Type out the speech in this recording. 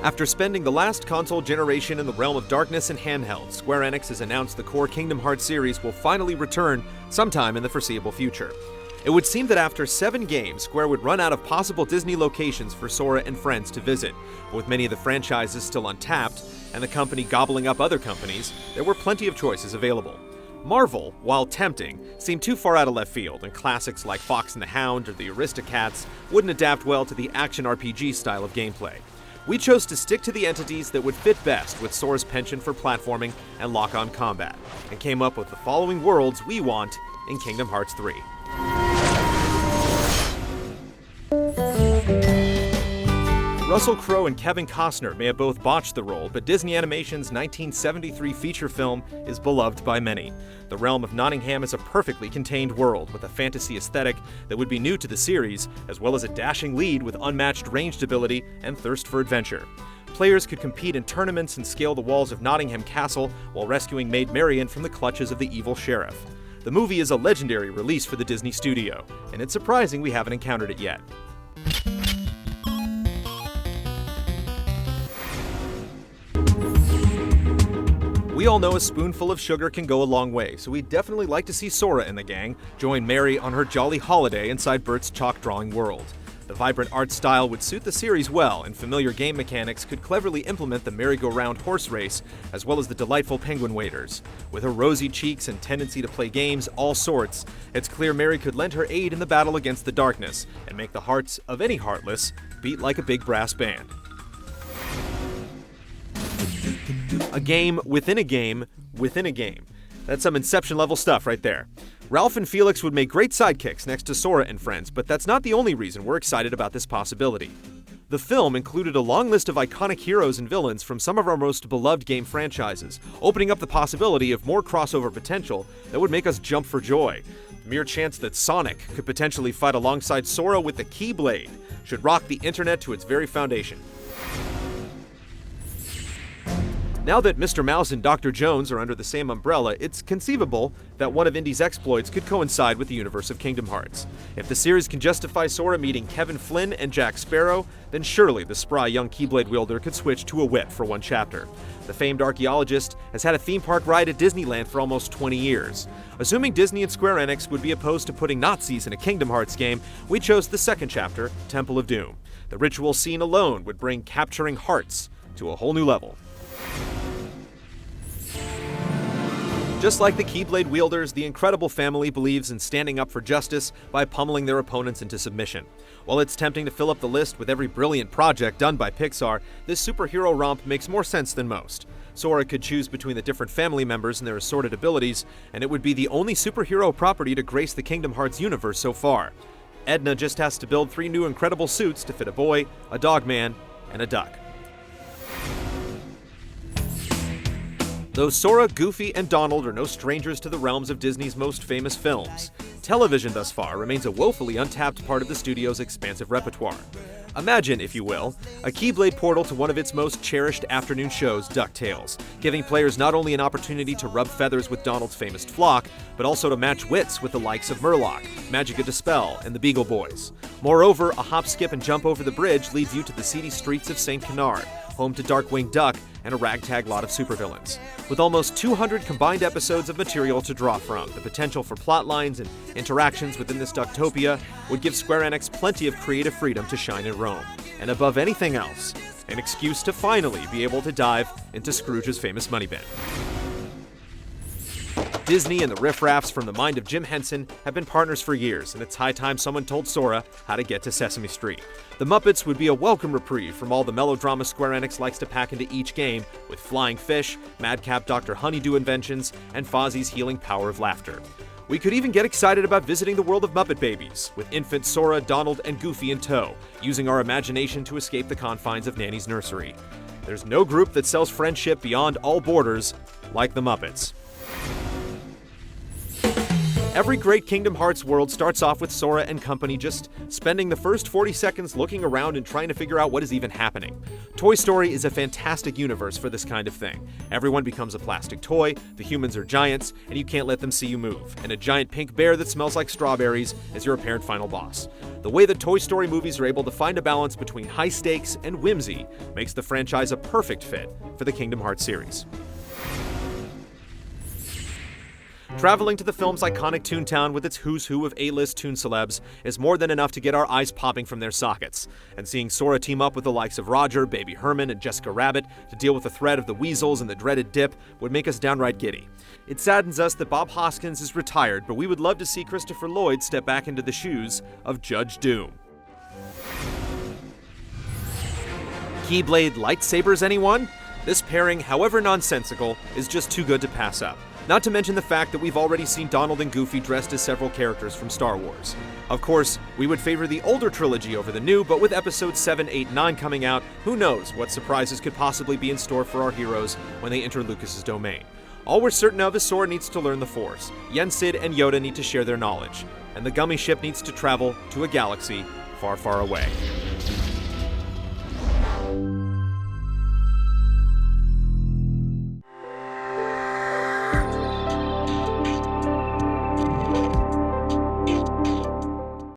After spending the last console generation in the realm of darkness and handheld, Square Enix has announced the core Kingdom Hearts series will finally return sometime in the foreseeable future. It would seem that after 7 games, Square would run out of possible Disney locations for Sora and friends to visit. But with many of the franchises still untapped, and the company gobbling up other companies, there were plenty of choices available. Marvel, while tempting, seemed too far out of left field, and classics like Fox and the Hound or the Aristocats wouldn't adapt well to the action RPG style of gameplay. We chose to stick to the entities that would fit best with Sora's penchant for platforming and lock-on combat, and came up with the following worlds we want in Kingdom Hearts 3. Russell Crowe and Kevin Costner may have both botched the role, but Disney Animation's 1973 feature film is beloved by many. The realm of Nottingham is a perfectly contained world with a fantasy aesthetic that would be new to the series, as well as a dashing lead with unmatched ranged ability and thirst for adventure. Players could compete in tournaments and scale the walls of Nottingham Castle while rescuing Maid Marian from the clutches of the evil sheriff. The movie is a legendary release for the Disney studio, and it's surprising we haven't encountered it yet. We all know a spoonful of sugar can go a long way, so we'd definitely like to see Sora and the gang join Mary on her jolly holiday inside Bert's chalk drawing world. The vibrant art style would suit the series well, and familiar game mechanics could cleverly implement the merry-go-round horse race, as well as the delightful penguin waders. With her rosy cheeks and tendency to play games all sorts, it's clear Mary could lend her aid in the battle against the darkness, and make the hearts of any heartless beat like a big brass band. A game within a game within a game. That's some Inception-level stuff right there. Ralph and Felix would make great sidekicks next to Sora and friends, but that's not the only reason we're excited about this possibility. The film included a long list of iconic heroes and villains from some of our most beloved game franchises, opening up the possibility of more crossover potential that would make us jump for joy. The mere chance that Sonic could potentially fight alongside Sora with the Keyblade should rock the internet to its very foundation. Now that Mr. Mouse and Dr. Jones are under the same umbrella, it's conceivable that one of Indy's exploits could coincide with the universe of Kingdom Hearts. If the series can justify Sora meeting Kevin Flynn and Jack Sparrow, then surely the spry young Keyblade wielder could switch to a whip for one chapter. The famed archaeologist has had a theme park ride at Disneyland for almost 20 years. Assuming Disney and Square Enix would be opposed to putting Nazis in a Kingdom Hearts game, we chose the second chapter, Temple of Doom. The ritual scene alone would bring capturing hearts to a whole new level. Just like the Keyblade wielders, the Incredible Family believes in standing up for justice by pummeling their opponents into submission. While it's tempting to fill up the list with every brilliant project done by Pixar, this superhero romp makes more sense than most. Sora could choose between the different family members and their assorted abilities, and it would be the only superhero property to grace the Kingdom Hearts universe so far. Edna just has to build 3 new incredible suits to fit a boy, a dog man, and a duck. Though Sora, Goofy, and Donald are no strangers to the realms of Disney's most famous films, television thus far remains a woefully untapped part of the studio's expansive repertoire. Imagine, if you will, a Keyblade portal to one of its most cherished afternoon shows, DuckTales, giving players not only an opportunity to rub feathers with Donald's famous flock, but also to match wits with the likes of Murloc, Magica De Spell, and the Beagle Boys. Moreover, a hop, skip, and jump over the bridge leads you to the seedy streets of St. Canard, home to Darkwing Duck and a ragtag lot of supervillains. With almost 200 combined episodes of material to draw from, the potential for plotlines and interactions within this Ducktopia would give Square Enix plenty of creative freedom to shine and roam. And above anything else, an excuse to finally be able to dive into Scrooge's famous money bin. Disney and the riffraffs from the mind of Jim Henson have been partners for years, and it's high time someone told Sora how to get to Sesame Street. The Muppets would be a welcome reprieve from all the melodrama Square Enix likes to pack into each game, with flying fish, madcap Dr. Honeydew inventions, and Fozzie's healing power of laughter. We could even get excited about visiting the world of Muppet Babies, with infant Sora, Donald, and Goofy in tow, using our imagination to escape the confines of Nanny's nursery. There's no group that sells friendship beyond all borders like the Muppets. Every great Kingdom Hearts world starts off with Sora and company just spending the first 40 seconds looking around and trying to figure out what is even happening. Toy Story is a fantastic universe for this kind of thing. Everyone becomes a plastic toy, the humans are giants, and you can't let them see you move, and a giant pink bear that smells like strawberries is your apparent final boss. The way that Toy Story movies are able to find a balance between high stakes and whimsy makes the franchise a perfect fit for the Kingdom Hearts series. Traveling to the film's iconic Toontown with its who's who of A-list toon celebs is more than enough to get our eyes popping from their sockets. And seeing Sora team up with the likes of Roger, Baby Herman, and Jessica Rabbit to deal with the threat of the weasels and the dreaded dip would make us downright giddy. It saddens us that Bob Hoskins is retired, but we would love to see Christopher Lloyd step back into the shoes of Judge Doom. Keyblade lightsabers, anyone? This pairing, however nonsensical, is just too good to pass up. Not to mention the fact that we've already seen Donald and Goofy dressed as several characters from Star Wars. Of course, we would favor the older trilogy over the new, but with episodes 7, 8, 9 coming out, who knows what surprises could possibly be in store for our heroes when they enter Lucas's domain. All we're certain of is Sora needs to learn the Force, Yen Sid and Yoda need to share their knowledge, and the Gummy Ship needs to travel to a galaxy far, far away.